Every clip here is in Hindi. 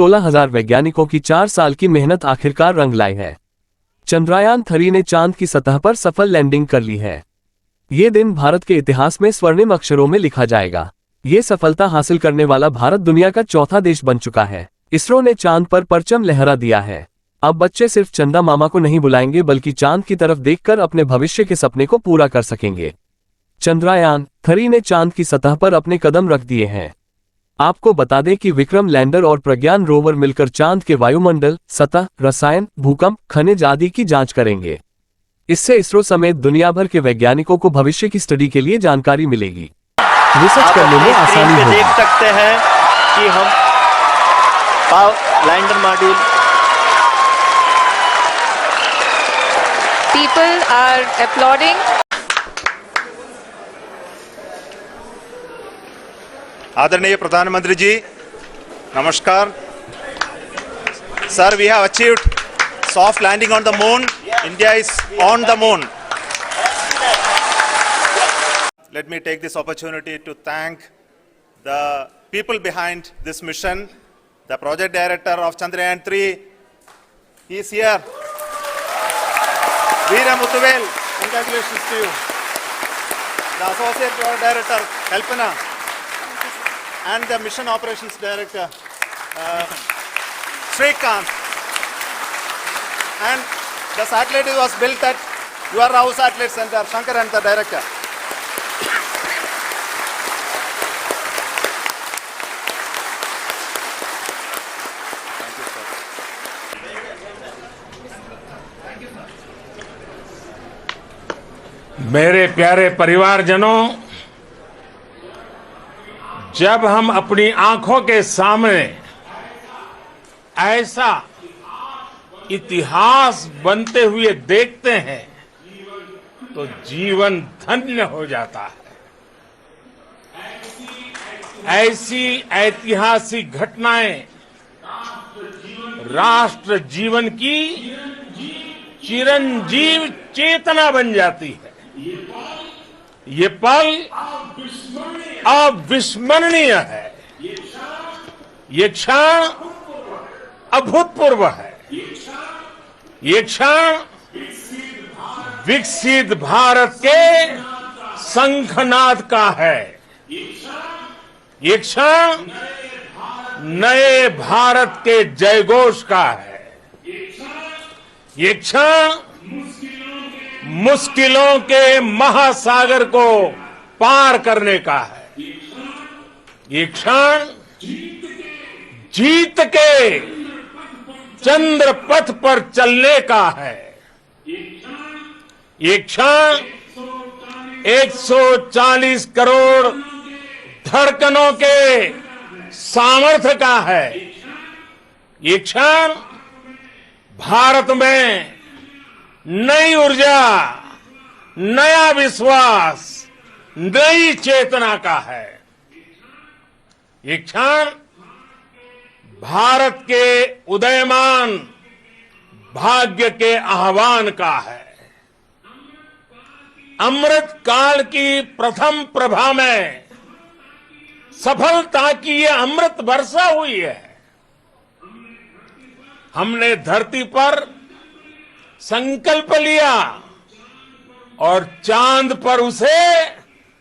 16,000 वैज्ञानिकों की 4 साल की मेहनत आखिरकार रंग लाई है। चंद्रयान 3 ने चांद की सतह पर सफल लैंडिंग कर ली है। ये दिन भारत के इतिहास में स्वर्णिम अक्षरों में लिखा जाएगा। ये सफलता हासिल करने वाला भारत दुनिया का चौथा देश बन चुका है। इसरो ने चांद पर परचम लहरा दिया है। अब बच्चे सिर्फ चंदा मामा को नहीं बुलाएंगे बल्कि चांद की तरफ देखकर अपने भविष्य के सपने को पूरा कर सकेंगे। चंद्रयान 3 ने चांद की सतह पर अपने कदम रख दिए हैं। आपको बता दें कि विक्रम लैंडर और प्रज्ञान रोवर मिलकर चांद के वायुमंडल, सतह, रसायन, भूकंप, खनिज आदि की जांच करेंगे। इससे इसरो समेत दुनिया भर के वैज्ञानिकों को भविष्य की स्टडी के लिए जानकारी मिलेगी। रिसर्च करने में आसानी होगी। देख सकते हैं कि हम lander module People are applauding. आदरणीय प्रधानमंत्री जी, नमस्कार। Sir, we have achieved soft landing on the moon. India is on the moon. Let me take this opportunity to thank the people behind this mission. The project director of Chandrayaan 3, he is here. Veera Muthuvel, congratulations to you. The associate project director, Kalpana, and the mission operations director, Srikanth. And the satellite was built at your Rao Satellite Center, Shankar and the director. मेरे प्यारे परिवारजनों, जब हम अपनी आंखों के सामने ऐसा इतिहास बनते हुए देखते हैं तो जीवन धन्य हो जाता है। ऐसी ऐतिहासिक घटनाएं राष्ट्र जीवन की चिरंजीव चेतना बन जाती है। ये पल अविस्मरणीय है। ये क्षण अभूतपूर्व है। ये क्षण विकसित भारत के शंखनाद का है। ये क्षण नए भारत के जयघोष का है। ये क्षण मुश्किलों के महासागर को पार करने का है। ये क्षण जीत के चंद्र पथ पर चलने का है। ये क्षण 140 करोड़ धड़कनों के सामर्थ्य का है। ये क्षण भारत में नई ऊर्जा, नया विश्वास, नई चेतना का है। ये क्षण भारत के उदयमान भाग्य के आह्वान का है। अमृत काल की प्रथम प्रभा में सफलता की ये अमृत वर्षा हुई है। हमने धरती पर संकल्प लिया और चांद पर उसे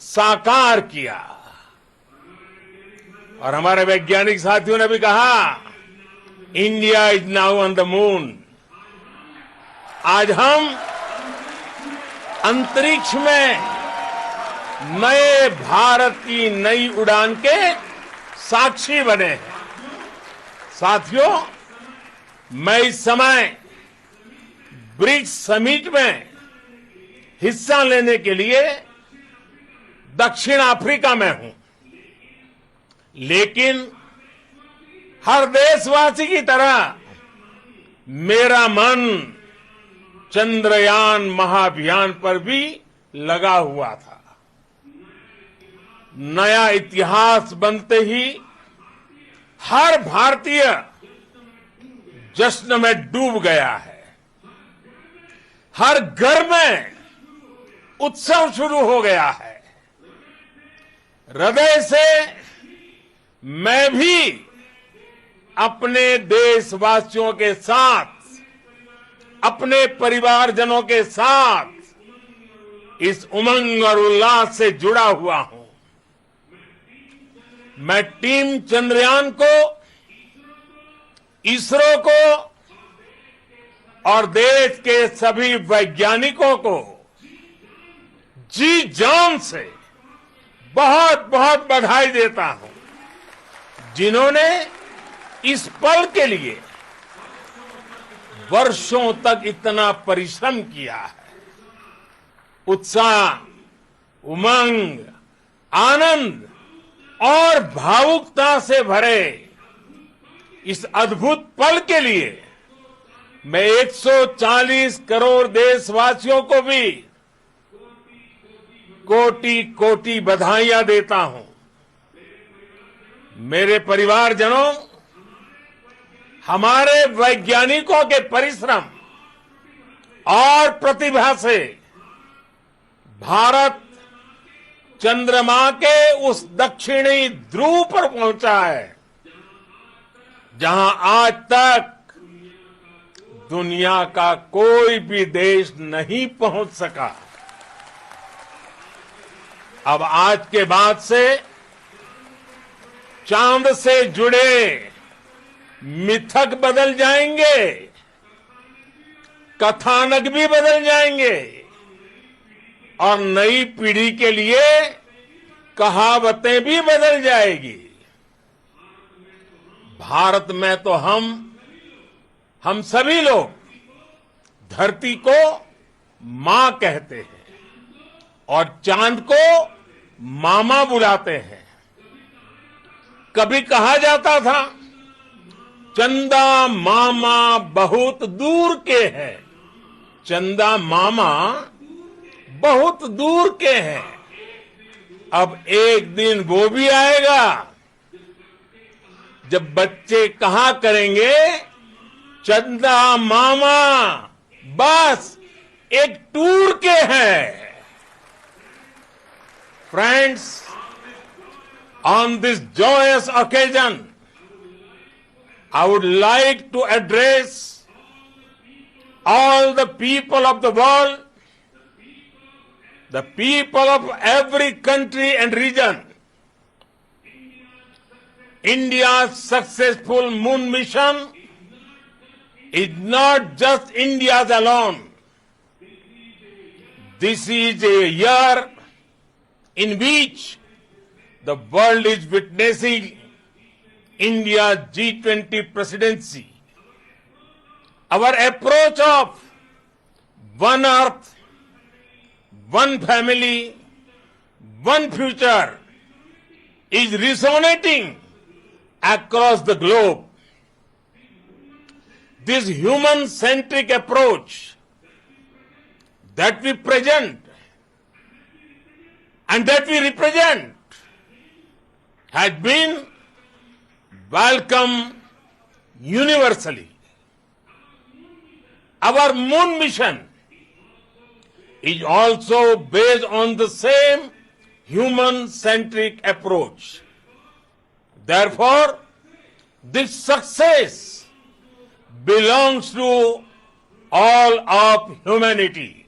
साकार किया। और हमारे वैज्ञानिक साथियों ने भी कहा, India is now on the moon. आज हम अंतरिक्ष में नए भारत की नई उड़ान के साक्षी बने हैं। साथियों, मैं इस समय ब्रिक्स समिट में हिस्सा लेने के लिए दक्षिण अफ्रीका में हूं, लेकिन हर देशवासी की तरह मेरा मन चंद्रयान महाअभियान पर भी लगा हुआ था। नया इतिहास बनते ही हर भारतीय जश्न में डूब गया है। हर घर में उत्सव शुरू हो गया है। हृदय से मैं भी अपने देशवासियों के साथ, अपने परिवारजनों के साथ इस उमंग और उल्लास से जुड़ा हुआ हूं। मैं टीम चंद्रयान को, इसरो को और देश के सभी वैज्ञानिकों को जी जान से बहुत बहुत बधाई देता हूं, जिन्होंने इस पल के लिए वर्षों तक इतना परिश्रम किया है। उत्साह, उमंग, आनंद और भावुकता से भरे इस अद्भुत पल के लिए मैं 140 करोड़ देशवासियों को भी कोटि कोटि बधाइयां देता हूं। मेरे परिवारजनों, हमारे वैज्ञानिकों के परिश्रम और प्रतिभा से भारत चंद्रमा के उस दक्षिणी ध्रुव पर पहुंचा है, जहां आज तक दुनिया का कोई भी देश नहीं पहुंच सका। अब आज के बाद से चांद से जुड़े मिथक बदल जाएंगे, कथानक भी बदल जाएंगे और नई पीढ़ी के लिए कहावतें भी बदल जाएगी। भारत में तो हम सभी लोग धरती को मां कहते हैं और चांद को मामा बुलाते हैं। कभी कहा जाता था, चंदा मामा बहुत दूर के हैं। चंदा मामा बहुत दूर के हैं। अब एक दिन वो भी आएगा जब बच्चे कहा करेंगे, चंदा मामा बस एक टूर के हैं। Friends, on this joyous occasion, I would like to address all the people of the world, the people of every country and region. India's successful moon mission is not just India's alone. This is a year in which the world is witnessing India's G20 presidency. Our approach of one earth, one family, one future is resonating across the globe. This human-centric approach that we present and that we represent has been welcomed universally. Our moon mission is also based on the same human-centric approach. Therefore, this success belongs to all of humanity,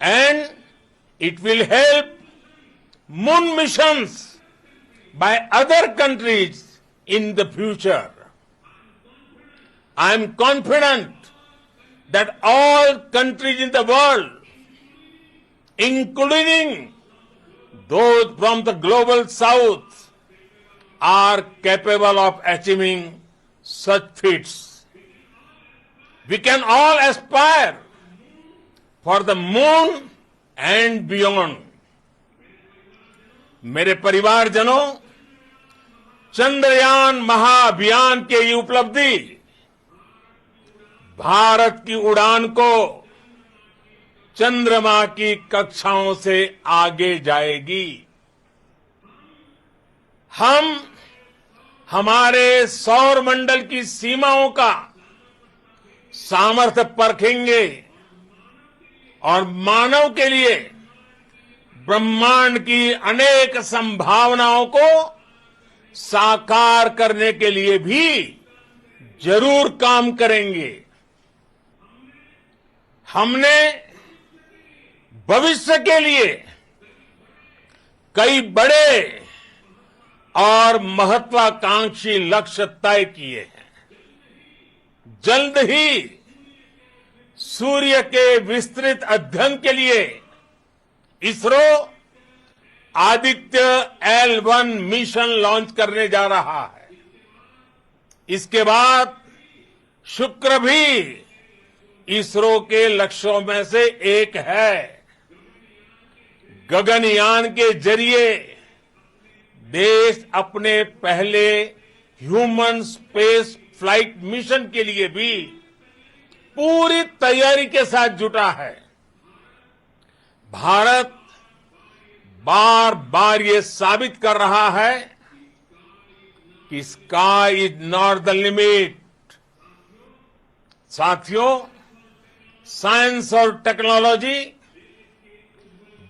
and it will help moon missions by other countries in the future. I am confident that all countries in the world, including those from the global south, are capable of achieving such feats. We can all aspire for the moon and beyond. मेरे परिवारजनों, चंद्रयान महाअभियान की ये उपलब्धि भारत की उड़ान को चंद्रमा की कक्षाओं से आगे जाएगी। हम हमारे सौर मंडल की सीमाओं का सामर्थ्य परखेंगे और मानव के लिए ब्रह्मांड की अनेक संभावनाओं को साकार करने के लिए भी जरूर काम करेंगे। हमने भविष्य के लिए कई बड़े और महत्वाकांक्षी लक्ष्य तय किए हैं। जल्द ही सूर्य के विस्तृत अध्ययन के लिए ISRO Aditya L1 mission launch करने जा रहा है। इसके बाद शुक्र भी इसरो के लक्ष्यों में से एक है। गगनयान के जरिए देश अपने पहले ह्यूमन स्पेस फ्लाइट मिशन के लिए भी पूरी तैयारी के साथ जुटा है। भारत बार बार ये साबित कर रहा है कि sky is not the limit. साथियों, साइंस और टेक्नोलॉजी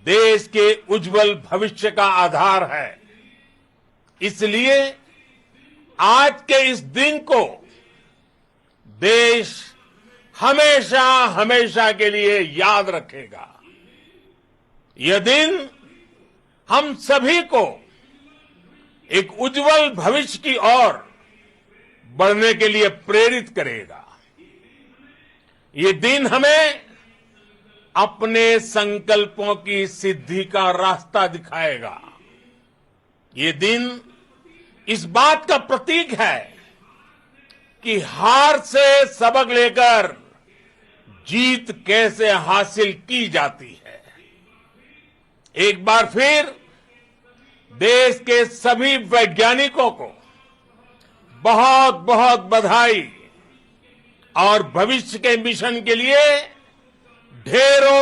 देश के उज्जवल भविष्य का आधार है। इसलिए आज के इस दिन को देश हमेशा हमेशा के लिए याद रखेगा। यह दिन हम सभी को एक उज्जवल भविष्य की ओर बढ़ने के लिए प्रेरित करेगा। ये दिन हमें अपने संकल्पों की सिद्धि का रास्ता दिखाएगा। ये दिन इस बात का प्रतीक है कि हार से सबक लेकर जीत कैसे हासिल की जाती है। एक बार फिर देश के सभी वैज्ञानिकों को बहुत बहुत बधाई और भविष्य के मिशन के लिए ढेरों